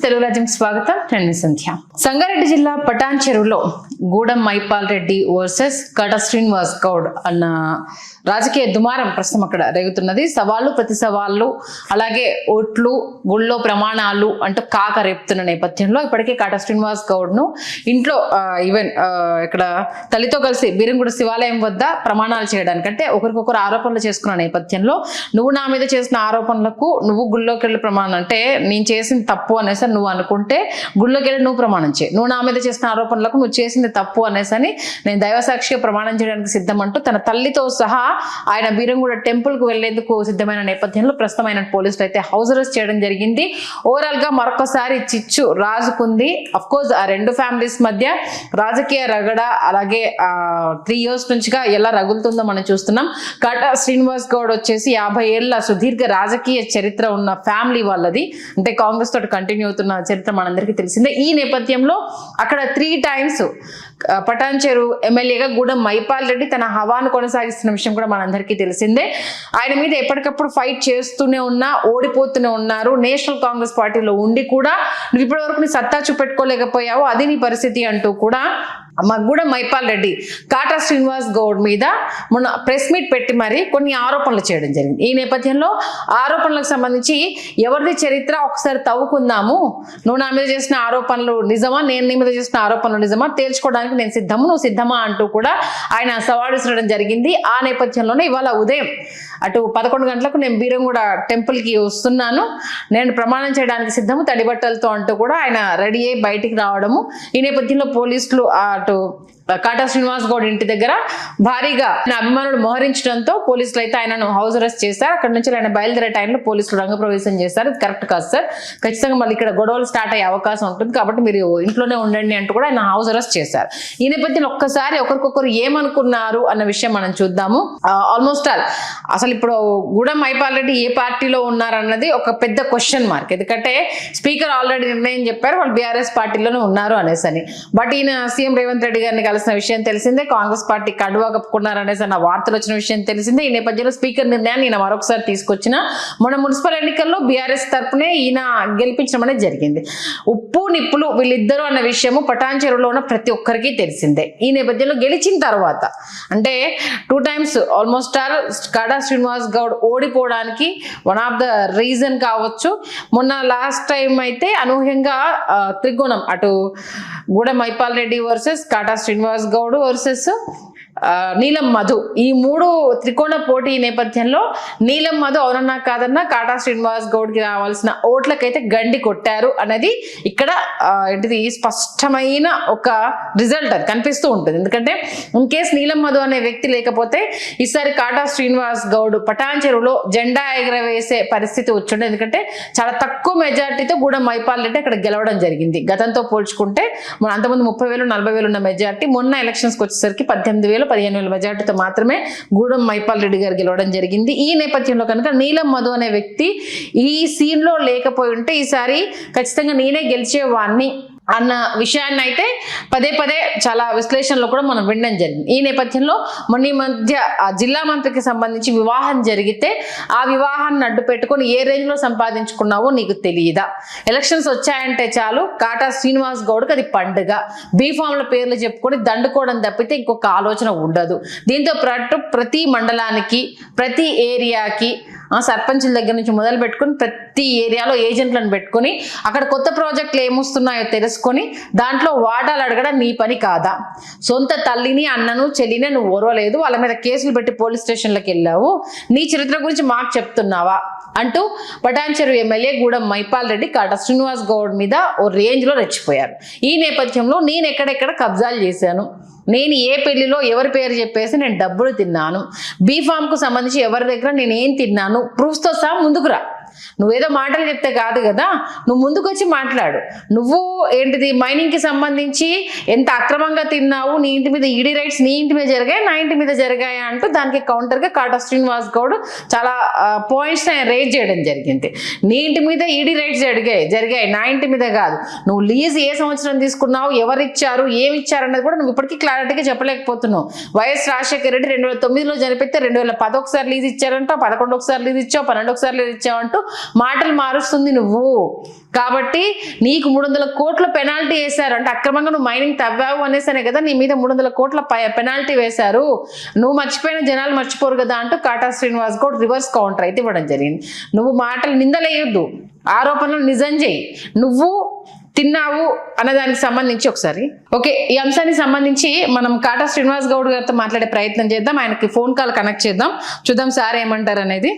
తెలుగు రాజ్యం స్వాగతం. నేను సంధ్య. సంగారెడ్డి జిల్లా పటాన్ చెరువులో గూడెం మైపాల్ రెడ్డి వర్సెస్ కట శ్రీనివాస్ గౌడ్ అన్న రాజకీయ దుమారం ప్రస్తుతం అక్కడ రేగుతున్నది. సవాళ్ళు ప్రతి సవాళ్ళు, అలాగే ఓట్లు, గుళ్ళో ప్రమాణాలు అంటూ కాక రేపుతున్న నేపథ్యంలో ఇప్పటికే కట శ్రీనివాస్ గౌడ్ ను ఇంట్లో ఈవెన్ ఇక్కడ తల్లితో కలిసి బీరంగూడ శివాలయం వద్ద ప్రమాణాలు చేయడానికంటే ఒకరికొకరు ఆరోపణలు చేసుకున్న నేపథ్యంలో నువ్వు నా మీద చేసిన ఆరోపణలకు నువ్వు గుళ్ళోకి వెళ్ళి ప్రమాణం అంటే నేను చేసింది తప్పు అనేసి నువ్వు అనుకుంటే గుళ్ళోకి వెళ్ళి నువ్వు ప్రమాణం చేయి, నువ్వు నా మీద చేసిన ఆరోపణలకు నువ్వు చేసింది తప్పు అనేసి నేను దైవసాక్షిగా ప్రమాణం చేయడానికి సిద్ధమంటూ తన తల్లితో సహా ఆయన బీరంగూడ టెంపుల్ కు వెళ్లేందుకు సిద్ధమైన నేపథ్యంలో ప్రస్తుతం ఆయన పోలీసులు అయితే హౌస్ అరెస్ట్ చేయడం జరిగింది. ఓవరాల్ గా మరొకసారి చిచ్చు రాజుకుంది. అఫ్ కోర్స్ ఆ రెండు ఫ్యామిలీస్ మధ్య రాజకీయ రగడ అలాగే 3 years నుంచిగా ఎలా రగులుతుందో మనం చూస్తున్నాం. కట శ్రీనివాస్ గౌడ్ వచ్చేసి 50 ఏళ్ల సుదీర్ఘ రాజకీయ చరిత్ర ఉన్న ఫ్యామిలీ వాళ్ళది, అంటే కాంగ్రెస్ తోటి కంటిన్యూ అవుతున్న చరిత్ర మనందరికీ తెలిసిందే. ఈ నేపథ్యంలో అక్కడ 3 times పటాన్ చెరువు ఎమ్మెల్యేగా గూడెం మైపాల్ రెడ్డి తన హవాను కొనసాగిస్తున్న విషయం కూడా మనందరికీ తెలిసిందే. ఆయన మీద ఎప్పటికప్పుడు ఫైట్ చేస్తూనే ఉన్నా, ఓడిపోతూనే ఉన్నారు. నేషనల్ కాంగ్రెస్ పార్టీలో ఉండి కూడా నువ్వు ఇప్పటి వరకు నీ సత్తా చూపెట్టుకోలేకపోయావు, అది నీ పరిస్థితి అంటూ కూడా గూడెం మైపాల్ రెడ్డి కాటా శ్రీనివాస్ గౌడ్ మీద మొన్న ప్రెస్ మీట్ పెట్టి మరి కొన్ని ఆరోపణలు చేయడం జరిగింది. ఈ నేపథ్యంలో ఆరోపణలకు సంబంధించి ఎవరిది చరిత్ర ఒకసారి తవ్వుకుందాము, నువ్వు నా మీద చేసిన ఆరోపణలు నిజమా, నేను నీ మీద చేసిన ఆరోపణలు నిజమా తేల్చుకోవడానికి నేను సిద్ధము, నువ్వు సిద్ధమా అంటూ కూడా ఆయన సవాల్ విసరడం జరిగింది. ఆ నేపథ్యంలోనే ఇవాళ ఉదయం అటు 11 గంటలకు నేను బీరంగూడ టెంపుల్ కి వస్తున్నాను, నేను ప్రమాణం చేయడానికి సిద్ధము తడిబట్టలతో అంటూ కూడా ఆయన రెడీ అయ్యి బయటికి రావడము. ఈ నేపథ్యంలో పోలీసులు అటు కాటా శ్రీనివాస్ గౌడ్ ఇంటి దగ్గర భారీగా అభిమానులు మోహరించడంతో పోలీసులు అయితే ఆయనను హౌస్ అరెస్ట్ చేశారు. అక్కడ నుంచి ఆయన బయలుదేరే టైంలో పోలీసులు రంగప్రవేశం చేశారు. ఇది కరెక్ట్ కాదు సార్, ఖచ్చితంగా మళ్ళీ ఇక్కడ గొడవలు స్టార్ట్ అయ్యే అవకాశం ఉంటుంది కాబట్టి మీరు ఇంట్లోనే ఉండండి అంటూ కూడా ఆయన హౌస్ అరెస్ట్ చేశారు. ఈ నేపథ్యంలో ఒక్కసారి ఒకరికొకరు ఏమనుకున్నారు అన్న విషయం మనం చూద్దాము. ఆల్మోస్ట్ ఆల్ అసలు ఇప్పుడు గూడెం మైపాల్ రెడ్డి ఏ పార్టీలో ఉన్నారన్నది ఒక పెద్ద క్వశ్చన్ మార్క్. ఎందుకంటే స్పీకర్ ఆల్రెడీ నిర్ణయం చెప్పారు వాళ్ళు బీఆర్ఎస్ పార్టీలోనే ఉన్నారు అనేసి. బట్ ఈయన సీఎం రేవంత్ రెడ్డి గారిని కలిసిన విషయం తెలిసిందే, కాంగ్రెస్ పార్టీ కడువా కప్పుకున్నారనేసి వార్తలు వచ్చిన విషయం తెలిసిందే. ఈ నేపథ్యంలో స్పీకర్ నిర్ణయాన్ని ఈయన మరొకసారి తీసుకొచ్చిన మన మున్సిపల్ ఎన్నికల్లో బీఆర్ఎస్ తరఫునే ఈయన గెలిపించడం అనేది జరిగింది. ఉప్పు నిప్పులు వీళ్ళిద్దరూ అన్న విషయము పటాన్ చెరువులో ఉన్న ప్రతి ఒక్కరికి తెలిసిందే. ఈ నేపథ్యంలో గెలిచిన తర్వాత అంటే 2 times ఆల్మోస్ట్ ఆల్ కాటా శ్రీనివాస్ గౌడ్ ఓడిపోవడానికి వన్ ఆఫ్ ద రీజన్ కావచ్చు. మొన్న లాస్ట్ టైం అయితే అనూహ్యంగా త్రికోణం అటు గూడెం మైపాల్ రెడ్డి వర్సెస్ కాటా శ్రీనివాస్ గౌడ్ వర్సెస్ నీలం మధు, ఈ 3 త్రికోణ పోటీ నేపథ్యంలో నీలం మధు అవునన్నా కాదన్నా కాటా శ్రీనివాస్ గౌడ్ కి రావాల్సిన ఓట్లకైతే గండి కొట్టారు అనేది ఇక్కడ ఏంటిది స్పష్టమైన ఒక రిజల్ట్ అది కనిపిస్తూ ఉంటుంది. ఎందుకంటే ఇన్ కేస్ నీలం మధు అనే వ్యక్తి లేకపోతే ఈసారి కాటా శ్రీనివాస్ గౌడ్ పటాన్ చెరువులో జెండా ఎగరవేసే పరిస్థితి వచ్చిండే. ఎందుకంటే చాలా తక్కువ మెజార్టీతో గూడెం మైపాల్ రెడ్డి అక్కడ గెలవడం జరిగింది. గతంతో పోల్చుకుంటే మన అంతకుముందు 30,000 40,000 ఉన్న మెజార్టీ మొన్న ఎలక్షన్స్కి వచ్చేసరికి 18,000 15,000 మెజార్టీతో మాత్రమే గూడెం మైపాల్ రెడ్డి గారు గెలవడం జరిగింది. ఈ నేపథ్యంలో కనుక నీలం మధు అనే వ్యక్తి ఈ సీన్ లో లేకపోయి ఉంటే ఈసారి ఖచ్చితంగా నేనే గెలిచేవాడిని అన్న విషయాన్ని అయితే పదే చాలా విశ్లేషణలో కూడా మనం వినడం జరిగింది. ఈ నేపథ్యంలో మొన్న మధ్య జిల్లా మంత్రికి సంబంధించి వివాహం జరిగితే ఆ వివాహాన్ని అడ్డు పెట్టుకొని ఏ రేంజ్ లో సంపాదించుకున్నావో నీకు తెలియదా, ఎలక్షన్స్ వచ్చాయంటే చాలు కాటా శ్రీనివాస్ గౌడ్కి అది పండుగ, బీఫామ్ల పేర్లు చెప్పుకొని దండుకోవడం తప్పితే ఇంకొక ఆలోచన ఉండదు. దీంతో ప్రతి మండలానికి ప్రతి ఏరియాకి సర్పంచుల దగ్గర నుంచి మొదలు పెట్టుకుని ప్రతి ఏరియాలో ఏజెంట్లను పెట్టుకుని అక్కడ కొత్త ప్రాజెక్టులు ఏమొస్తున్నాయో తెలుసుకొని దాంట్లో వాటాలు అడగడం నీ పని కాదా? సొంత తల్లిని అన్నను చెల్లిని నువ్వు ఓర్వలేదు, వాళ్ళ మీద కేసులు పెట్టి పోలీస్ స్టేషన్లకు వెళ్ళావు, నీ చరిత్ర గురించి మాకు చెప్తున్నావా అంటూ పటాన్ చెరువు ఎమ్మెల్యే గూడెం మైపాల్ రెడ్డి కాటా శ్రీనివాస్ గౌడ్ మీద ఓ రేంజ్ లో రెచ్చిపోయారు. ఈ నేపథ్యంలో నేను ఎక్కడెక్కడ కబ్జాలు చేశాను, నేను ఏ పెళ్లిలో ఎవరి పేరు చెప్పేసి నేను డబ్బులు తిన్నాను, బీఫామ్ కు సంబంధించి ఎవరి దగ్గర నేను ఏం తిన్నాను ప్రూఫ్తో సహా ముందుకురా. నువ్వేదో మాటలు చెప్తే కాదు కదా, నువ్వు ముందుకు వచ్చి మాట్లాడు. నువ్వు ఏంటిది మైనింగ్ కి సంబంధించి ఎంత అక్రమంగా తిన్నావు, నీ ఇంటి మీద ఈడీ రైట్స్ నీ ఇంటి మీద జరిగాయి నా ఇంటి మీద జరిగాయా అంటూ దానికి కౌంటర్ గా కాటా శ్రీనివాస్ గౌడ్ చాలా పాయింట్స్ రేజ్ చేయడం జరిగింది. నీ ఇంటి మీద ఈడీ రైట్స్ జరిగాయి నా ఇంటి మీద కాదు, నువ్వు లీజ్ ఏ సంవత్సరం తీసుకున్నావు, ఎవరిచ్చారు ఏమి ఇచ్చారు అన్నది కూడా నువ్వు ఇప్పటికీ క్లారిటీగా చెప్పలేకపోతున్నావు. వైఎస్ రాజశేఖర రెడ్డి 2009లో చనిపోతే 2010 ఒకసారి లీజ్ ఇచ్చారంట, 11 ఒకసారి లీజ్ ఇచ్చావు, 12 ఒకసారి లీజ్ ఇచ్చావంటూ మాటలు మారుస్తుంది నువ్వు. కాబట్టి నీకు 300 కోట్ల పెనాల్టీ వేశారు అంటే అక్రమంగా నువ్వు మైనింగ్ తవ్వావు అనేసనే కదా నీ మీద 300 కోట్ల పెనాల్టీ వేశారు. నువ్వు మర్చిపోయిన జనాలు మర్చిపోరు కదా అంటూ కాటా శ్రీనివాస్ గౌడ్ రివర్స్ కౌంటర్ అయితే ఇవ్వడం జరిగింది. నువ్వు మాటలు నిందలేయొద్దు, ఆరోపణలు నిజం చేయి. నువ్వు తిన్నావు అన్నదానికి సంబంధించి ఒకసారి ఓకే, ఈ అంశానికి సంబంధించి మనం కాటా శ్రీనివాస్ గౌడ్ గారితో మాట్లాడే ప్రయత్నం చేద్దాం. ఆయనకి ఫోన్ కాల్ కనెక్ట్ చేద్దాం, చూద్దాం సార్ ఏమంటారు అనేది.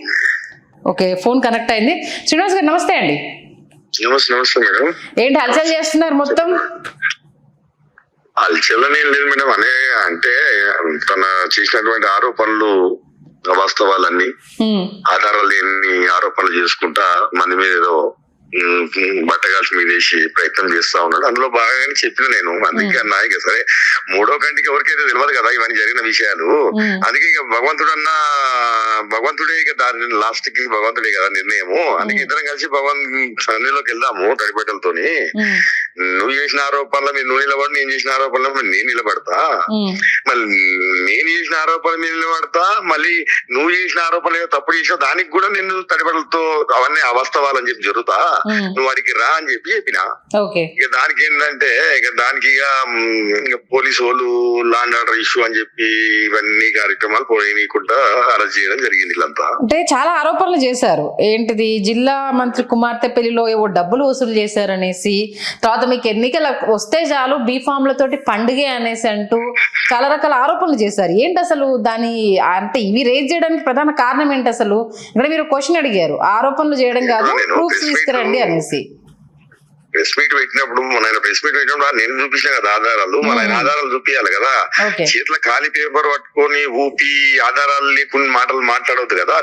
ఓకే, ఫోన్ కనెక్ట్ అయింది. శ్రీనివాస్ గారు నమస్తే అండి. నమస్తే మేడం. ఏంటి హల్చల్ చేస్తున్నారు మొత్తం? హల్చల్ ఏం లేదు మేడం. అంటే తన చేసినటువంటి ఆరోపణలు వాస్తవాలన్నీ ఆధారాలు లేని ఆరోపణలు చేసుకుంటా మంది మీద ఏదో బట్టగాల్సి మీద వేసి ప్రయత్నం చేస్తా ఉన్నాడు. అందులో బాగానే చెప్పిన నేను. అందుకే అన్నా ఇక సరే మూడో కంటికి ఎవరికైతే తెలియదు కదా ఇవన్నీ జరిగిన విషయాలు. అందుకే ఇక భగవంతుడే ఇక దాని లాస్ట్ కి భగవంతుడే కదా నిర్ణయము. అందుకే ఇద్దరం కలిసి సన్నిలోకి వెళ్దాము తడిబట్టలతోని. నువ్వు చేసిన ఆరోపణల మీద నువ్వు నిలబడి, నేను చేసిన ఆరోపణల మీద నేను నిలబడతా. మళ్ళీ నేను చేసిన ఆరోపణల మీద నిలబడతా, మళ్ళీ నువ్వు చేసిన ఆరోపణలు తప్పుడు చేసినా దానికి కూడా నేను తడిబట్టలతో అవన్నీ అవాస్తవాలని చెప్పి జరుగుతా, నువ్వు వాడికి రా అని చెప్పిన. ఇక దానికి ఏంటంటే ఇక దానికి ఇక పోలీసు వాళ్ళు లా అండ్ ఆర్డర్ ఇష్యూ అని చెప్పి ఇవన్నీ కార్యక్రమాలు పోనీయకుండా అరెస్ట్ చేయడం జరిగింది. వీళ్ళంతా అంటే చాలా ఆరోపణలు చేశారు. ఏంటిది జిల్లా మంత్రి కుమార్తె పెళ్లిలో ఏవో డబ్బులు వసూలు చేశారనేసి, తర్వాత మీకు ఎన్నికలు వస్తే చాలు బీఫామ్లతోటి పండుగే అనేసి అంటూ చాలా రకాల ఆరోపణలు చేశారు. ఏంటి అసలు దాని అంటే ఇవి రేజ్ చేయడానికి ప్రధాన కారణం ఏంటి అసలు? ఇక్కడ మీరు క్వశ్చన్ అడిగారు, ఆరోపణలు చేయడం కాదు ప్రూఫ్స్ తీసుకురండి అనేసి. ప్రెస్ మీట్ పెట్టినప్పుడు నేను చూపించిన కదా ఆధారాలు, మన ఆయన ఆధారాలు చూపించాలి కదా. చేతిలో ఖాళీ పేపర్ పట్టుకొని ఊపి ఆధారాలు లేకుండా మాటలు మాట్లాడవద్దు కదా.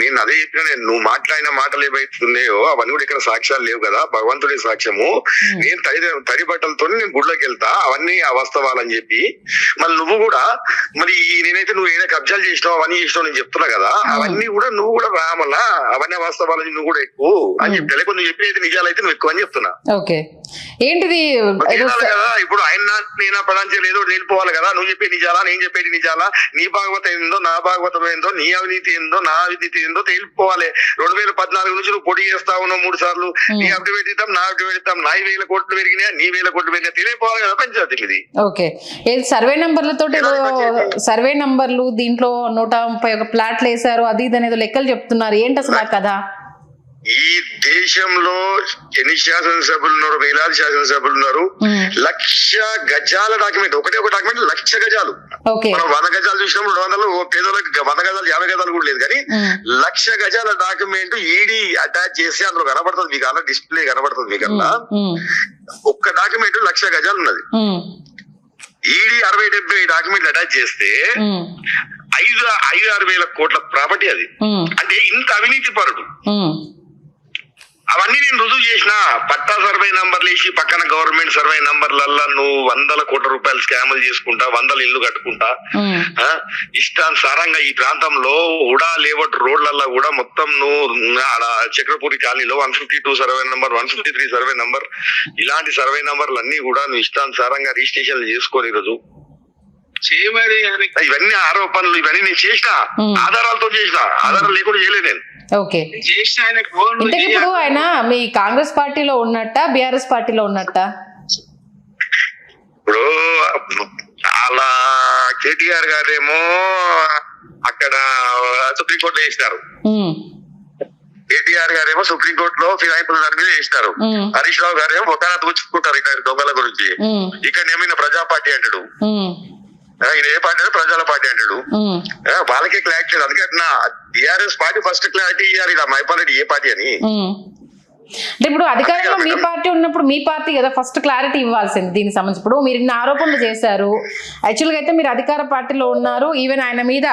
నేను అదే చెప్పిన, నువ్వు మాట్లాడిన మాటలు ఏవైతున్నాయో అవన్నీ కూడా ఇక్కడ సాక్ష్యాలు లేవు కదా. భగవంతుడి సాక్ష్యము. నేను తడి బట్టలతో నేను గుడ్లోకి వెళ్తా, అవన్నీ అవాస్తవాలని చెప్పి. మళ్ళీ నువ్వు కూడా మరి నేనైతే నువ్వు ఏదైనా కబ్జాలు చేసినావు అవన్నీ చేసినావు నేను చెప్తున్నా కదా, అవన్నీ కూడా నువ్వు కూడా రామల్లా అవన్నీ అవాస్తవాలని నువ్వు కూడా ఎక్కువ అని చెప్తా. లేకపోతే నువ్వు చెప్పేది నిజాలైతే నువ్వు ఎక్కువ అని చెప్తున్నా. ఓకే, ఏంటిది కదా ఇప్పుడు ఆయన నేను ప్రధాన చేయలేదు వెళ్ళిపోవాలి కదా. నువ్వు చెప్పే నిజాలా, నేను చెప్పేది నిజాలా, నీ భాగవతం ఏందో నా భాగవతం ఏందో, నీ అవినీతి ఏందో నా అవినీతి ఏందో తేలిపోవాలి. 2014 నుంచి నువ్వు పొడి చేస్తా ఉన్నావు 3 సార్లు. నీ అప్డేట్ ఇద్దాం, నా అప్డేట్ ఇద్దాం, నా 1000 కోట్లు పెరిగినా నీ 1000 కోట్లు పెరిగినా తెలియపోవాలి కదా పంచాయతీ ఇది. ఓకే, సర్వే నంబర్లతో సర్వే నంబర్లు దీంట్లో 131 ప్లాట్లు వేశారు, అది ఇది అనేది లెక్కలు చెప్తున్నారు. ఏంటి అసలు ఆ కథ? ఈ దేశంలో ఎన్ని శాసనసభ్యులు ఉన్నారు? వేలాది శాసనసభ్యులు ఉన్నారు. 1,00,000 గజాల డాక్యుమెంట్, ఒకటే ఒక డాక్యుమెంట్ 1,00,000 గజాలు. మనం 100 గజాలు చూసినప్పుడు 200 పేదలకు 100 గజాలు 50 గజాలు కూడా లేదు. కానీ 1,00,000 గజాల డాక్యుమెంట్ ఈడీ అటాచ్ చేసి అందులో కనబడుతుంది మీకు, అలా డిస్ప్లే కనబడుతుంది మీకు. అలా ఒక్క డాక్యుమెంట్ 1,00,000 గజాలు ఉన్నది. ఈడీ 60-70 డాక్యుమెంట్లు అటాచ్ చేస్తే 5-6 వేల కోట్ల ప్రాపర్టీ అది. అంటే ఇంత అవినీతి పరుడు. అవన్నీ నేను రుజువు చేసిన. పట్టా సర్వే నంబర్లు వేసి పక్కన గవర్నమెంట్ సర్వే నంబర్లల్లా నువ్వు 100 కోట్ల రూపాయలు స్కాములు చేసుకుంటా, 100 ఇల్లు కట్టుకుంటా ఇష్టానుసారంగా ఈ ప్రాంతంలో ఉడా లేవట్ రోడ్లల్లో కూడా మొత్తం నువ్వు చక్రపూరి కాలనీలో 152 సర్వే నంబర్, 153 సర్వే నంబర్, ఇలాంటి సర్వే నంబర్లు అన్ని కూడా నువ్వు ఇష్టానుసారంగా రిజిస్ట్రేషన్ చేసుకోని ఈరోజు ఇవన్నీ ఆరోపణలు. ఇవన్నీ నేను చేసిన ఆధారాలతో చేసిన, ఆధారాలు లేకుండా చేయలేదు నేను. ఓకే, ఇప్పుడు ఆయన మీ కాంగ్రెస్ పార్టీలో ఉన్నట్ట, బీఆర్ఎస్ పార్టీలో ఉన్నట్ట? ఇప్పుడు అలా కేటీఆర్ గారేమో అక్కడ సుప్రీంకోర్టులో వేసినారు, కేటీఆర్ గారేమో సుప్రీంకోర్టులో ఫిరాయింపుల దాని మీద వేసినారు. హరీష్ రావు గారేమో ఒక దోచుకుంటారు ఇట్లాంటి దొంగల గురించి. ఇక్కడ ఏమైనా ప్రజా పార్టీ అంటాడు, ఈయన ఏ పార్టీ అంటే ప్రజల పార్టీ అంటాడు. వాళ్ళకే క్లారిటీ లేదు. అందుకే నా టీఆర్ఎస్ పార్టీ ఫస్ట్ క్లారిటీ ఇవ్వాలి, మైపాల్ రెడ్డి ఏ పార్టీ అని. అంటే ఇప్పుడు అధికారంలో మీ పార్టీ ఉన్నప్పుడు మీ పార్టీ కదా ఫస్ట్ క్లారిటీ ఇవ్వాల్సింది దీనికి సంబంధించి. ఇప్పుడు మీరు ఇన్ని ఆరోపణలు చేశారు, యాక్చువల్గా అయితే మీరు అధికార పార్టీలో ఉన్నారు. ఈవెన్ ఆయన మీద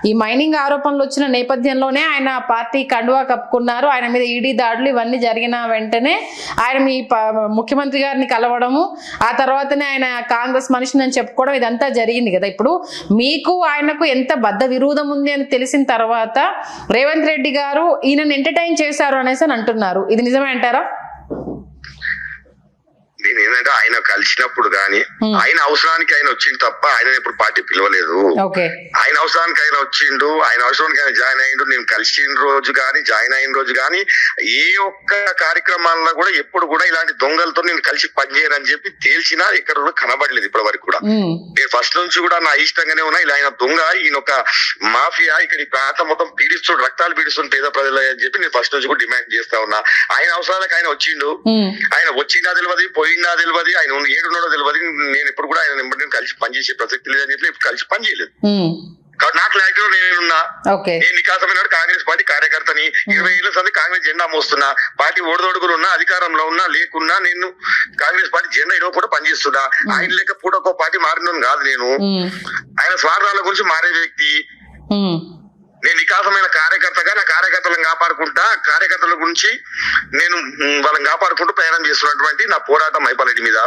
ఈ మైనింగ్ ఆరోపణలు వచ్చిన నేపథ్యంలోనే ఆయన పార్టీ కండువా కప్పుకున్నారు. ఆయన మీద ఈడీ దాడులు ఇవన్నీ జరిగిన వెంటనే ఆయన మీ ముఖ్యమంత్రి గారిని కలవడము, ఆ తర్వాతనే ఆయన కాంగ్రెస్ మనిషిని అని చెప్పుకోవడం, ఇదంతా జరిగింది కదా. ఇప్పుడు మీకు ఆయనకు ఎంత బద్ధ విరోధం ఉంది అని తెలిసిన తర్వాత రేవంత్ రెడ్డి గారు ఈయనను ఎంటర్టైన్ చేశారు అనేసి అని అంటున్నారు. ఇది నిజమే అంటారా? నేను ఏంటంటే ఆయన కలిసినప్పుడు గాని ఆయన అవసరానికి ఆయన వచ్చిండు తప్ప ఆయన ఎప్పుడు పార్టీ పిలవలేదు. ఆయన అవసరానికి ఆయన వచ్చిండు, ఆయన అవసరానికి ఆయన జాయిన్ అయ్యిండు. నేను కలిసిన రోజు గాని జాయిన్ అయిన రోజు గాని ఏ ఒక్క కార్యక్రమాల్లో కూడా ఎప్పుడు కూడా ఇలాంటి దొంగలతో నేను కలిసి పనిచేయనని చెప్పి తేల్చినా ఎక్కడ కూడా కనబడలేదు ఇప్పటి వరకు కూడా. నేను ఫస్ట్ నుంచి కూడా నా ఇష్టంగానే ఉన్నా. ఇలా ఆయన దొంగ, ఈయన ఒక మాఫియా, ఇక్కడ ఈ ప్రాంతం మొత్తం పీడిస్తూ రక్తాలు పీడిస్తుంది పేద ప్రజలు అని చెప్పి నేను ఫస్ట్ నుంచి కూడా డిమాండ్ చేస్తా ఉన్నా. ఆయన అవసరాలకు ఆయన వచ్చిండు, ఆయన వచ్చిందా తెలియదు, పోయిందా తెలియదు, ఆయన ఏడున్నాడో తెలియదు. నేను ఇప్పుడు కూడా ఆయన నేను కలిసి పనిచేసే ప్రసక్తి లేదని చెప్పి ఇప్పుడు కలిసి పనిచేయలేదు. కాబట్టి నా క్లారిటీలో నేనున్నా. నేను నికాసమైన కాంగ్రెస్ పార్టీ కార్యకర్తని, 20 ఏళ్ల సంది కాంగ్రెస్ జెండా మోస్తున్నా. పార్టీ ఓడదొడుగులు ఉన్నా, అధికారంలో ఉన్నా లేకున్నా నేను కాంగ్రెస్ పార్టీ జెండా ఇరవై కూడా పనిచేస్తున్నా. ఆయన లేక పూటకో పార్టీ మారిన కాదు నేను. ఆయన స్వార్థాల గురించి మారే వ్యక్తి. నేను వికాసమైన కార్యకర్తగా నా కార్యకర్తలను కాపాడుకుంటా, కార్యకర్తల గురించి నేను వాళ్ళని కాపాడుకుంటూ ప్రయాణం చేస్తున్నటువంటి నా పోరాటం మైపాల్ రెడ్డి మీద,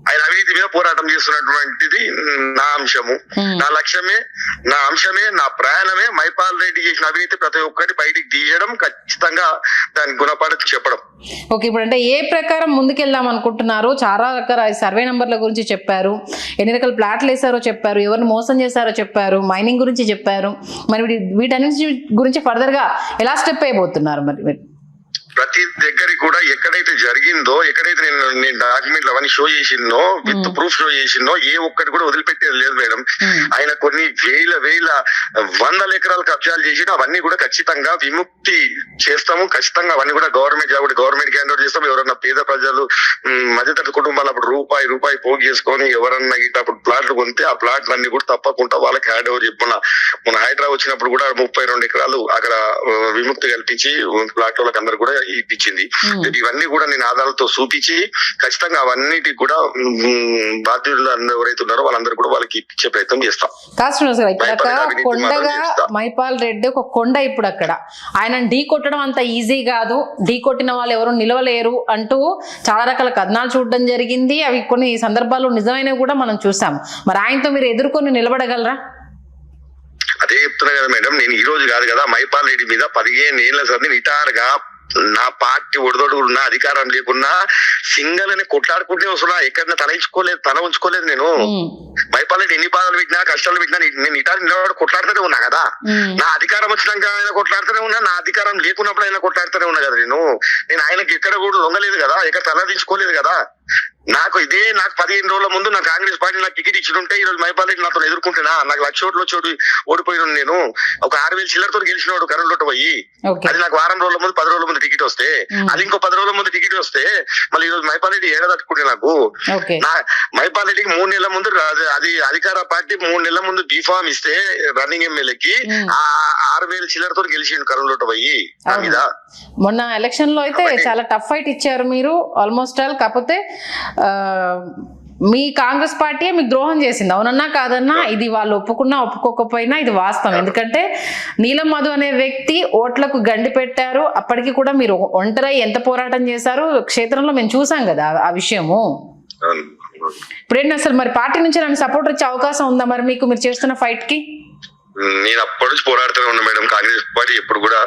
ఆయన అవినీతి మీద పోరాటం చేస్తున్నటువంటిది నా అంశము, నా లక్ష్యమే, నా అంశమే, నా ప్రయాణమే. మైపాల్ రెడ్డి చేసిన అవినీతి ప్రతి ఒక్కటి బయటికి తీయడం, ఖచ్చితంగా దాని గుణపాఠం చెప్పడం. ఓకే, ఇప్పుడు అంటే ఏ ప్రకారం ముందుకెళ్దాం అనుకుంటున్నారు? చాలా రకాల సర్వే నంబర్ల గురించి చెప్పారు, ఎన్ని రకాల ప్లాట్లు వేసారో చెప్పారు, ఎవరిని మోసం చేశారో చెప్పారు, మైనింగ్ గురించి చెప్పారు. మరి వీటన్నిటి గురించి ఫర్దర్ గా ఎలా స్టెప్ అయిపోతున్నారు? మరి ప్రతి దగ్గరికి కూడా ఎక్కడైతే జరిగిందో, ఎక్కడైతే నేను డాక్యుమెంట్లు అవన్నీ షో చేసినో, విత్ ప్రూఫ్ షో చేసినో, ఏ ఒక్కటి కూడా వదిలిపెట్టేది లేదు మేడం. ఆయన కొన్ని వేల వందల ఎకరాలు కబ్జాలు చేసి అవన్నీ కూడా ఖచ్చితంగా విముక్తి చేస్తాము. ఖచ్చితంగా అవన్నీ కూడా గవర్నమెంట్ గవర్నమెంట్ కి హ్యాండ్ ఓవర్ చేస్తాం. ఎవరన్నా పేద ప్రజలు, మధ్యతరగతి కుటుంబాలు అప్పుడు రూపాయి పోగు చేసుకొని ఎవరన్నా ఇట్లా అప్పుడు ప్లాట్లు కొంటే ఆ ప్లాట్లు అన్ని కూడా తప్పకుండా వాళ్ళకి హ్యాండ్ ఓవర్ చెప్పుకున్నా. మన హైదరాబాద్ వచ్చినప్పుడు కూడా 32 ఎకరాలు అక్కడ విముక్తి కల్పించి ప్లాట్ వాళ్ళకి అందరు కూడా ఇప్పించింది. ఇవన్నీ కూడా నేను ఆధారాలతో చూపించి ఖచ్చితంగా అవన్నిటికి కూడా బాధ్యులు ఎవరైతే ఉన్నారో వాళ్ళందరూ కూడా వాళ్ళకి ఇచ్చే ప్రయత్నం చేస్తాం. కొండగా మైపాల్ రెడ్డి ఒక కొండ. ఇప్పుడు అక్కడ ఆయన ఢీ కొట్టడం అంత ఈజీ కాదు, ఢీ కొట్టిన వాళ్ళు ఎవరు నిలవలేరు అంటూ చాలా రకాల కథనాలు చూడడం జరిగింది. అవి కొన్ని సందర్భాల్లో నిజమైనవి కూడా మనం చూసాం. మరి ఆయనతో మీరు ఎదుర్కొని నిలబడగలరా? అదే చెప్తున్నా కదా మేడం, నేను ఈ రోజు కాదు కదా మైపాల్ రెడ్డి మీద 15 ఏళ్ల సంది నిటారుగా నా పార్టీ ఒడిదొడుగున్నా, అధికారం లేకున్నా సింగల్ అని కొట్లాడుకుంటే వస్తున్నా. ఎక్కడ తల ఉంచుకోలేదు నేను. మైపాల్ రెడ్డి ఎన్ని బాధలు పెట్టినా, కష్టాలు పెట్టినా నేను ఇటారు నిలబడి కొట్లాడుతూనే ఉన్నా కదా. నా అధికారం వచ్చినాక ఆయన కొట్లాడుతూనే ఉన్నా, నా అధికారం లేకున్నప్పుడు ఆయన కొట్లాడుతూనే ఉన్నా కదా. నేను ఆయనకి ఎక్కడ కూడా లొంగలేదు కదా, ఎక్కడ తలదించుకోలేదు కదా. నాకు 15 రోజుల ముందు నా కాంగ్రెస్ పార్టీ నాకు టికెట్ ఇచ్చింటే ఈ రోజు మైపాల్ రెడ్డి నాతో ఎదుర్కొంటున్నా. నాకు 1,00,000 ఓట్ల చోటు ఓడిపోయిన నేను ఒక 6,000 చిల్లరతో గెలిచినోడు కర్నూలు పోయి. అది నాకు వారం రోజుల ముందు 10 రోజుల ముందు టికెట్ వస్తే, అది ఇంకో 10 రోజుల ముందు టికెట్ వస్తే మళ్ళీ ఈ రోజు మైపాల్ రెడ్డి ఏడదట్టుకుంటే నాకు. మైపాల్ రెడ్డికి 3 నెలల ముందు అది అధికార పార్టీ 3 నెలల ముందు బీఫామ్ ఇస్తే రన్నింగ్ ఎమ్మెల్యేకి 6,000 చిల్లరతో గెలిచిండు కర్నూలు పోయి. మీద మొన్న ఎలక్షన్ లో అయితే చాలా టఫ్ ఫైట్ ఇచ్చారు మీరు ఆల్మోస్ట్ ఆల్. కాకపోతే మీ కాంగ్రెస్ పార్టీ మీకు ద్రోహం చేసింది, అవునన్నా కాదన్నా, ఇది వాళ్ళు ఒప్పుకున్నా ఒప్పుకోకపోయినా ఇది వాస్తవం. ఎందుకంటే నీలం మధు అనే వ్యక్తి ఓట్లకు గండి పెట్టారు. అప్పటికి కూడా మీరు ఒంటరై ఎంత పోరాటం చేశారు క్షేత్రంలో మేము చూసాం కదా ఆ విషయము. ఇప్పుడేంటి అసలు మరి పార్టీ నుంచి నన్ను సపోర్ట్ వచ్చే అవకాశం ఉందా మరి మీకు, మీరు చేస్తున్న ఫైట్ కి? నేను అప్పటి నుంచి పోరాడుతూనే ఉన్నా మేడం. కాంగ్రెస్ పార్టీ ఎప్పుడు కూడా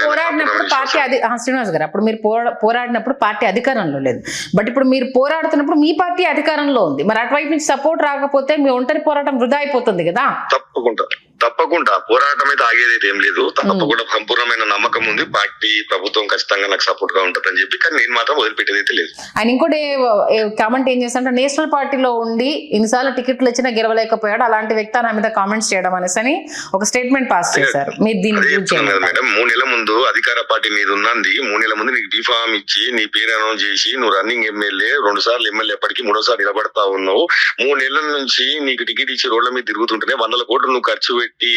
పోరాడినప్పుడు పార్టీ శ్రీనివాస్ గారు, అప్పుడు మీరు పోరాడినప్పుడు పార్టీ అధికారంలో లేదు, బట్ ఇప్పుడు మీరు పోరాడుతున్నప్పుడు మీ పార్టీ అధికారంలో ఉంది. మరి అటువైపు నుంచి సపోర్ట్ రాకపోతే మీ ఒంటరి పోరాటం వృధా అయిపోతుంది కదా. తప్పకుండా పోరాటం అయితే ఆగేది ఏం లేదు. తప్పకుండా సంపూర్ణమైన నమ్మకం ఉంది. పార్టీ ప్రభుత్వం ఖచ్చితంగా నాకు సపోర్ట్ గా ఉంటుందని చెప్పి, కానీ నేను మాత్రం వదిలిపెట్టేది అయితే లేదు. ఆయన ఇంకోటి కామెంట్ ఏం చేస్తారంటే, నేషనల్ పార్టీలో ఉండి ఇన్నిసార్లు టికెట్లు ఇచ్చినా గెలవలేకపోయాడు, అలాంటి వ్యక్తి నా మీద కామెంట్స్ చేయడం అనేసి ఒక స్టేట్మెంట్ పాస్ చేశారు. మీరు దీని గురించి మేడం, 3 నెలల ముందు అధికార పార్టీ మీద ఉన్నది. 3 నెలల ముందు నీకు డిఫామ్ ఇచ్చి నీ పేరు అనౌన్స్ చేసి నువ్వు రన్నింగ్ ఎమ్మెల్యే 2 సార్లు ఎమ్మెల్యే ఎప్పటికీ 3వ నిలబడతా ఉన్నావు. 3 నెలల నుంచి నీకు టికెట్ ఇచ్చి రోడ్ల మీద తిరుగుతుంటేనే 100 కోట్లు నువ్వు ఖర్చు పెట్టి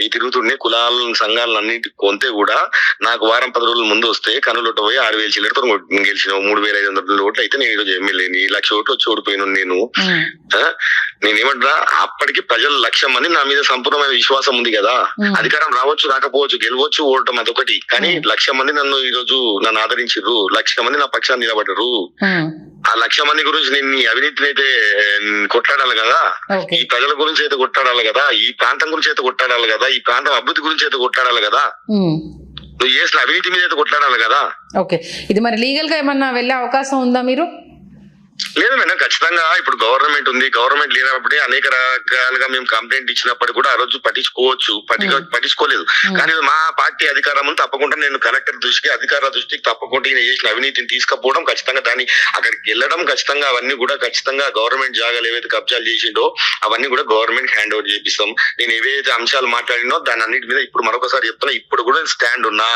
ఈ తిరుగుతుండే కులాలను సంఘాలను అన్నింటి కొంతే కూడా నాకు వారం 10 రోజుల ముందు వస్తే కనులోట పోయి 6,000 చిల్లరతో గెలిచినావు. 3,500 ఓట్లు అయితే నేను ఈరోజు ఎమ్మెల్యేని 1,00,000 ఓట్లు వచ్చి ఓడిపోయిన నేనేమంటున్నా, అప్పటికి ప్రజలు 1,00,000 మంది నా మీద సంపూర్ణమైన విశ్వాసం ఉంది కదా. అధికారం రావచ్చు రాకపోవచ్చు, గెలవచ్చు ఓడటం అదొకటి, కానీ 1,00,000 మంది నన్ను ఆదరించారు. 1,00,000 మంది నా పక్షాన్ని నిలబడ్డారు. ఆ 1,00,000 మంది గురించి నేను ఈ అవినీతిని అయితే కొట్లాడాలి కదా, ఈ ప్రజల గురించి అయితే కొట్లాడాలి కదా, ఈ ప్రాంతం గురించి అయితే కొట్లాడాలి కదా, ఈ ప్రాంతం అభివృద్ధి గురించి అయితే కొట్లాడాలి కదా. నువ్వు చేసిన అవినీతి మీద అయితే కొట్లాడాలి కదా. ఓకే, ఇది మరి లీగల్ గా ఏమన్నా వెళ్ళే అవకాశం ఉందా మీరు? లేదు మేడం, ఖచ్చితంగా ఇప్పుడు గవర్నమెంట్ ఉంది, గవర్నమెంట్ లేనప్పుడే అనేక రకాలుగా మేము కంప్లైంట్ ఇచ్చినప్పుడు కూడా ఆ రోజు పట్టించుకోలేదు. కానీ మా పార్టీ అధికారం తప్పకుండా నేను కలెక్టర్ దృష్టికి, అధికారుల దృష్టికి తప్పకుండా ఈయన చేసిన అవినీతిని తీసుకుపోవడం, ఖచ్చితంగా దాన్ని అక్కడికి వెళ్ళడం, ఖచ్చితంగా అవన్నీ కూడా ఖచ్చితంగా గవర్నమెంట్ జాగాలు ఏవైతే కబ్జాలు చేసిండో అవన్నీ కూడా గవర్నమెంట్ హ్యాండ్ ఓవర్ చేపిస్తాం. నేను ఏవైతే అంశాలు మాట్లాడినో దాని అన్నిటి మీద ఇప్పుడు మరొకసారి చెప్తున్నా, ఇప్పుడు కూడా స్టాండ్ ఉన్నా.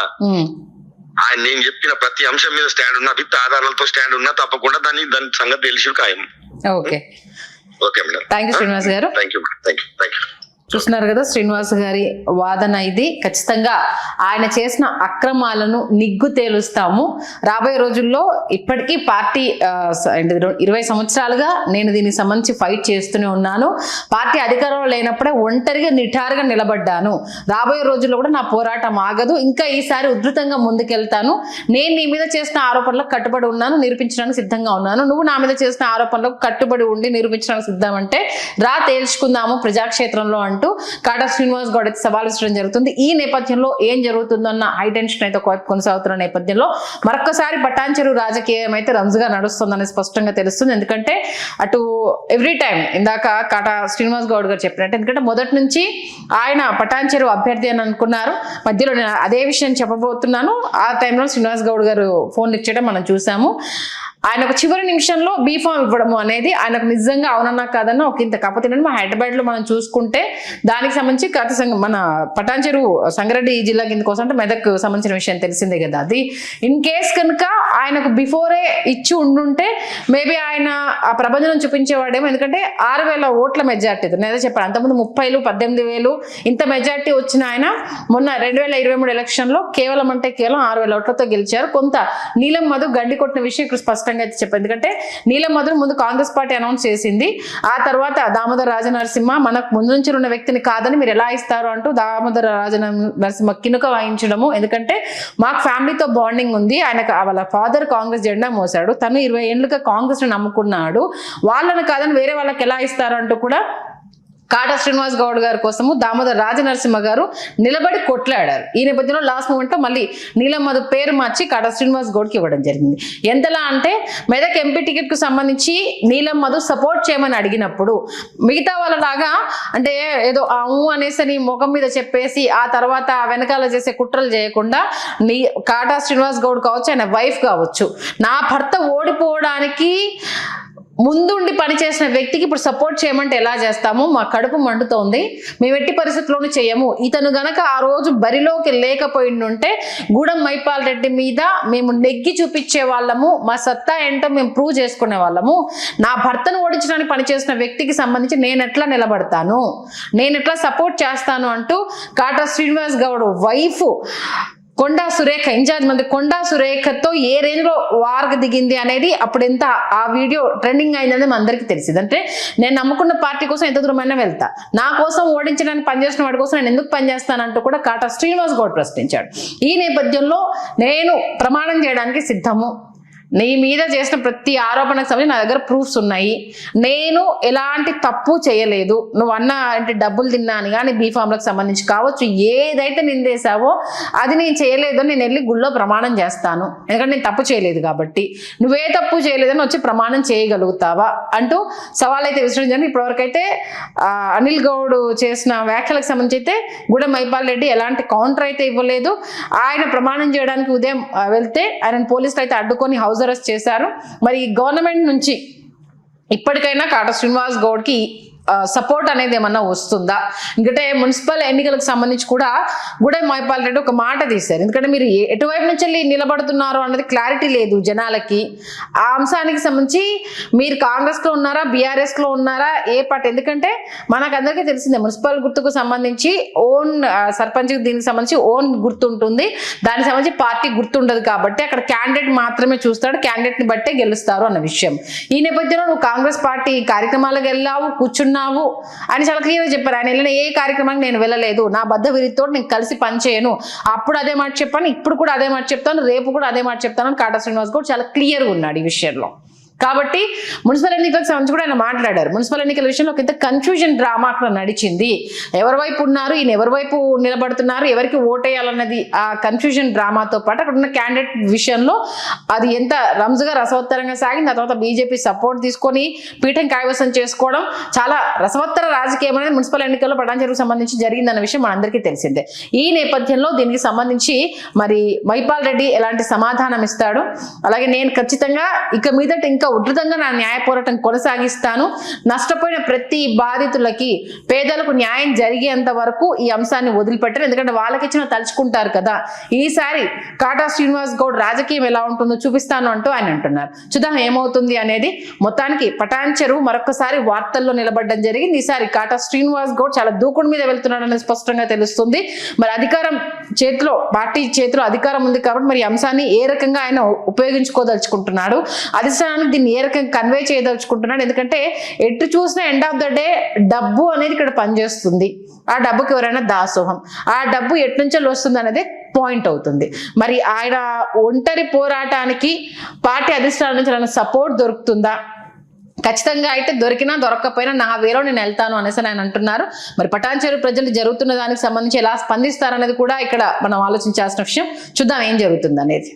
ఆయన నేను చెప్పిన ప్రతి అంశం మీద స్టాండ్ ఉన్నా, విత్ ఆధారాలతో స్టాండ్ ఉన్నా, తప్పకుండా దాని సంగతి తెలిసి ఖాయం. Okay madam, thank you Srinivas garu. Thank you. చూస్తున్నారు కదా శ్రీనివాస్ గారి వాదన ఇది. ఖచ్చితంగా ఆయన చేసిన అక్రమాలను నిగ్గు తేలుస్తాము. రాబోయే రోజుల్లో ఇప్పటికీ పార్టీ 20 సంవత్సరాలుగా నేను దీనికి సంబంధించి ఫైట్ చేస్తూనే ఉన్నాను. పార్టీ అధికారంలో లేనప్పుడే ఒంటరిగా నిఠారుగా నిలబడ్డాను. రాబోయే రోజుల్లో కూడా నా పోరాటం ఆగదు, ఇంకా ఈసారి ఉధృతంగా ముందుకెళ్తాను. నేను నీ మీద చేసిన ఆరోపణలకు కట్టుబడి ఉన్నాను, నిరూపించడానికి సిద్ధంగా ఉన్నాను. నువ్వు నా మీద చేసిన ఆరోపణలకు కట్టుబడి ఉండి నిరూపించడానికి సిద్ధం అంటే రా తేల్చుకుందాము ప్రజాక్షేత్రంలో అంటూ కాటా శ్రీనివాస్ గౌడ్ అయితే సవాల్ ఇచ్చడం జరుగుతుంది. ఈ నేపథ్యంలో ఏం జరుగుతుందన్న హై టెన్షన్ అయితే ఒకవైపు కొనసాగుతున్న నేపథ్యంలో మరొకసారి పటాన్చెరు రాజకీయం అయితే రంజుగా నడుస్తుందని స్పష్టంగా తెలుస్తుంది. ఎందుకంటే అటు ఎవ్రీ టైం ఇందాక కాటా శ్రీనివాస్ గౌడ్ గారు చెప్పినట్టు, ఎందుకంటే మొదటి నుంచి ఆయన పటాన్చెరు అభ్యర్థి అని అనుకున్నారు. మధ్యలో నేను అదే విషయం చెప్పబోతున్నాను. ఆ టైంలో శ్రీనివాస్ గౌడ్ గారు ఫోన్ ఇచ్చేయడం మనం చూసాము. ఆయనకు చివరి నిమిషంలో బీఫామ్ ఇవ్వడము అనేది ఆయనకు నిజంగా అవునన్నా కాదన్నా ఒక ఇంత. కాకపోతే మా హైదరాబాద్ లో మనం చూసుకుంటే దానికి సంబంధించి మన పటాన్చెరు సంగారెడ్డి జిల్లా కిందకు వస్తే మెదక్ సంబంధించిన విషయం తెలిసిందే కదా. అది ఇన్ కేస్ కనుక ఆయనకు బిఫోరే ఇచ్చి ఉండుంటే మేబీ ఆయన ఆ ప్రబంధనం చూపించేవాడేమో. ఎందుకంటే 6,000 ఓట్ల మెజార్టీ, నేనే చెప్పాను అంతకుముందు 30,000, 18,000 ఇంత మెజార్టీ వచ్చిన ఆయన మొన్న 2023 ఎలక్షన్ లో కేవలం 6,000 ఓట్లతో గెలిచారు. కొంత నీలం మధు గండి కొట్టిన విషయం ఇక్కడ స్పష్టంగా అయితే చెప్పారు. ఎందుకంటే నీలం మధును ముందు కాంగ్రెస్ పార్టీ అనౌన్స్ చేసింది, ఆ తర్వాత దామోదర్ రాజనరసింహ మనకు ముందు నుంచి ఉన్న వ్యక్తిని కాదని మీరు ఎలా ఇస్తారు అంటూ దామోదర్ రాజనరసింహ కినుక వాయించడము. ఎందుకంటే మాకు ఫ్యామిలీతో బాండింగ్ ఉంది, ఆయనకు వాళ్ళ ఫాదర్ కాంగ్రెస్ జెండా మోసాడు, తను 20 ఏళ్ళుగా కాంగ్రెస్ ని నమ్ముకున్నాడు, వాళ్ళని కాదని వేరే వాళ్ళకి ఎలా ఇస్తారు అంటూ కూడా కాటా శ్రీనివాస్ గౌడ్ గారి కోసము దామోదర్ రాజనరసింహ గారు నిలబడి కొట్లాడారు. ఈ నేపథ్యంలో లాస్ట్ మూమెంట్ లో మళ్ళీ నీలం మధు పేరు మార్చి కాటా శ్రీనివాస్ గౌడ్కి ఇవ్వడం జరిగింది. ఎంతలా అంటే మెదక్ ఎంపీ టికెట్ కు సంబంధించి నీలం మధు సపోర్ట్ చేయమని అడిగినప్పుడు మిగతా వాళ్ళలాగా అంటే ఏదో అనేసి ముఖం మీద చెప్పేసి ఆ తర్వాత వెనకాల చేసే కుట్రలు చేయకుండా కాటా శ్రీనివాస్ గౌడ్ కావచ్చు, ఆయన వైఫ్ కావచ్చు, నా భర్త ఓడిపోవడానికి ముందుండి పనిచేసిన వ్యక్తికి ఇప్పుడు సపోర్ట్ చేయమంటే ఎలా చేస్తాము, మా కడుపు మండుతోంది, మేము ఎట్టి పరిస్థితుల్లోనూ చేయము. ఇతను గనక ఆ రోజు బరిలోకి లేకపోయిండుంటే గూడెం మైపాల్ రెడ్డి మీద మేము నెగ్గి చూపించే వాళ్ళము, మా సత్తా ఏంటో మేము ప్రూవ్ చేసుకునే వాళ్ళము. నా భర్తను ఓడించడానికి పనిచేసిన వ్యక్తికి సంబంధించి నేను ఎట్లా నిలబడతాను, నేను ఎట్లా సపోర్ట్ చేస్తాను అంటూ కాటా శ్రీనివాస్ గౌడ్ వైఫ్ కొండా సురేఖ, ఇన్ఛార్జ్ మంత్రి కొండా సురేఖతో ఏ రేంజ్ లో వార్కు దిగింది అనేది అప్పుడు ఎంత ఆ వీడియో ట్రెండింగ్ అయిందని మన అందరికీ తెలిసింది. అంటే నేను నమ్ముకున్న పార్టీ కోసం ఎంత దూరమైనా వెళ్తా, నా కోసం ఓడించడానికి పనిచేసిన వాడి కోసం నేను ఎందుకు పనిచేస్తానంటూ కూడా కాటా శ్రీనివాస్ గౌడ్ ప్రశ్నించాడు. ఈ నేపథ్యంలో నేను ప్రమాణం చేయడానికి సిద్ధము, నీ మీద చేసిన ప్రతి ఆరోపణకు సంబంధించి నా దగ్గర ప్రూఫ్స్ ఉన్నాయి, నేను ఎలాంటి తప్పు చేయలేదు, నువ్వు అన్న అంటే డబ్బులు తిన్నాను కానీ బీఫామ్లకు సంబంధించి కావచ్చు, ఏదైతే నిందేశావో అది నేను చేయలేదు, నేను వెళ్ళి గుళ్ళో ప్రమాణం చేస్తాను, ఎందుకంటే నేను తప్పు చేయలేదు కాబట్టి, నువ్వే తప్పు చేయలేదని వచ్చి ప్రమాణం చేయగలుగుతావా అంటూ సవాల్ అయితే విసిరించాను. ఇప్పటివరకైతే అనిల్ గౌడ్ చేసిన వ్యాఖ్యలకు సంబంధించి అయితే గూడెం మైపాల్ రెడ్డి ఎలాంటి కౌంటర్ అయితే ఇవ్వలేదు. ఆయన ప్రమాణం చేయడానికి ఉదయం వెళ్తే ఆయన పోలీసులు అయితే అడ్డుకొని హౌస్ అరెస్ట్ చేశారు. మరి గవర్నమెంట్ నుంచి ఇప్పటికైనా కాటా శ్రీనివాస్ గౌడ్కి సపోర్ట్ అనేది ఏమన్నా వస్తుందా? ఎందుకంటే మున్సిపల్ ఎన్నికలకు సంబంధించి కూడా గూడెం మైపాల్ రెడ్డి ఒక మాట తీశారు. ఎందుకంటే మీరు ఎటువైపు నుంచి వెళ్ళి నిలబడుతున్నారో అన్నది క్లారిటీ లేదు జనాలకి. ఆ అంశానికి సంబంధించి మీరు కాంగ్రెస్ లో ఉన్నారా, బీఆర్ఎస్ లో ఉన్నారా, ఏ పార్టీ? ఎందుకంటే మనకందరికీ తెలిసిందే మున్సిపల్ గుర్తుకు సంబంధించి ఓన్ సర్పంచ్ దీనికి సంబంధించి ఓన్ గుర్తు ఉంటుంది, దానికి సంబంధించి పార్టీ గుర్తుండదు కాబట్టి అక్కడ క్యాండిడేట్ మాత్రమే చూస్తాడు, క్యాండిడేట్ ని బట్టే గెలుస్తారు అన్న విషయం. ఈ నేపథ్యంలో నువ్వు కాంగ్రెస్ పార్టీ కార్యక్రమాలకు వెళ్ళావు, కూర్చున్నావు అని చాలా క్లియర్గా చెప్పారు. ఆయన వెళ్ళిన ఏ కార్యక్రమానికి నేను వెళ్ళలేదు, నా బద్ద విరితో నేను కలిసి పనిచేయను, అప్పుడు అదే మాట చెప్పాను, ఇప్పుడు కూడా అదే మాట చెప్తాను, రేపు కూడా అదే మాట చెప్తాను అని కాటా శ్రీనివాస్ గౌడ్ చాలా క్లియర్గా ఉన్నాడు ఈ విషయంలో. కాబట్టి మున్సిపల్ ఎన్నికలకు సంబంధించి కూడా ఆయన మాట్లాడారు. మున్సిపల్ ఎన్నికల విషయంలో ఒక ఇంత కన్ఫ్యూజన్ డ్రామా అక్కడ నడిచింది. ఎవరి వైపు ఉన్నారు, ఈయన ఎవరి వైపు నిలబడుతున్నారు, ఎవరికి ఓటేయాలన్నది ఆ కన్ఫ్యూజన్ డ్రామాతో పాటు అక్కడ ఉన్న క్యాండిడేట్ విషయంలో అది ఎంత రంజుగా రసవత్తరంగా సాగింది. ఆ తర్వాత బీజేపీ సపోర్ట్ తీసుకొని పీఠం కైవసం చేసుకోవడం చాలా రసవత్తర రాజకీయం అనేది మున్సిపల్ ఎన్నికల్లో పటాన్చెరువుకు సంబంధించి జరిగిందన్న విషయం మనందరికీ తెలిసిందే. ఈ నేపథ్యంలో దీనికి సంబంధించి మరి మైపాల్ రెడ్డి ఎలాంటి సమాధానం ఇస్తాడు, అలాగే నేను ఖచ్చితంగా ఇక మీదట ఇంకా ఉధృతంగా నా న్యాయ పోరాటం కొనసాగిస్తాను, నష్టపోయిన ప్రతి బాధితులకి పేదలకు న్యాయం జరిగేంత వరకు ఈ అంశాన్ని వదిలిపెట్టారు, ఎందుకంటే వాళ్ళకి ఇచ్చిన తలుచుకుంటారు కదా, ఈసారి కాటా శ్రీనివాస్ గౌడ్ రాజకీయం ఎలా ఉంటుందో చూపిస్తాను అంటూ ఆయన అంటున్నారు. చూద్దాం ఏమవుతుంది అనేది. మొత్తానికి పటాన్చెరువు మరొకసారి వార్తల్లో నిలబడడం జరిగింది. ఈసారి కాటా శ్రీనివాస్ గౌడ్ చాలా దూకుడు మీద వెళ్తున్నాడు అనేది స్పష్టంగా తెలుస్తుంది. మరి అధికారం చేతిలో, పార్టీ చేతిలో అధికారం ఉంది కాబట్టి మరి ఈ అంశాన్ని ఏ రకంగా ఆయన ఉపయోగించుకోదలుచుకుంటున్నాడు, అధిష్టానానికి దీన్ని ఏ రకంగా కన్వే చేయదలుచుకుంటున్నాడు, ఎందుకంటే ఎటు చూసినా ఎండ్ ఆఫ్ ద డే డబ్బు అనేది ఇక్కడ పనిచేస్తుంది. ఆ డబ్బుకి ఎవరైనా దాసోహం, ఆ డబ్బు ఎట్నుంచి వస్తుంది అనేది పాయింట్ అవుతుంది. మరి ఆయన ఒంటరి పోరాటానికి పార్టీ అధిష్టానం నుంచి ఆయన సపోర్ట్ దొరుకుతుందా? ఖచ్చితంగా అయితే దొరికినా దొరకకపోయినా నా వేలో నేను వెళ్తాను అనేసి ఆయన అంటున్నారు. మరి పటాన్చెరు ప్రజలు జరుగుతున్న దానికి సంబంధించి ఎలా స్పందిస్తారనేది కూడా ఇక్కడ మనం ఆలోచించాల్సిన విషయం. చూద్దాం ఏం జరుగుతుంది అనేది.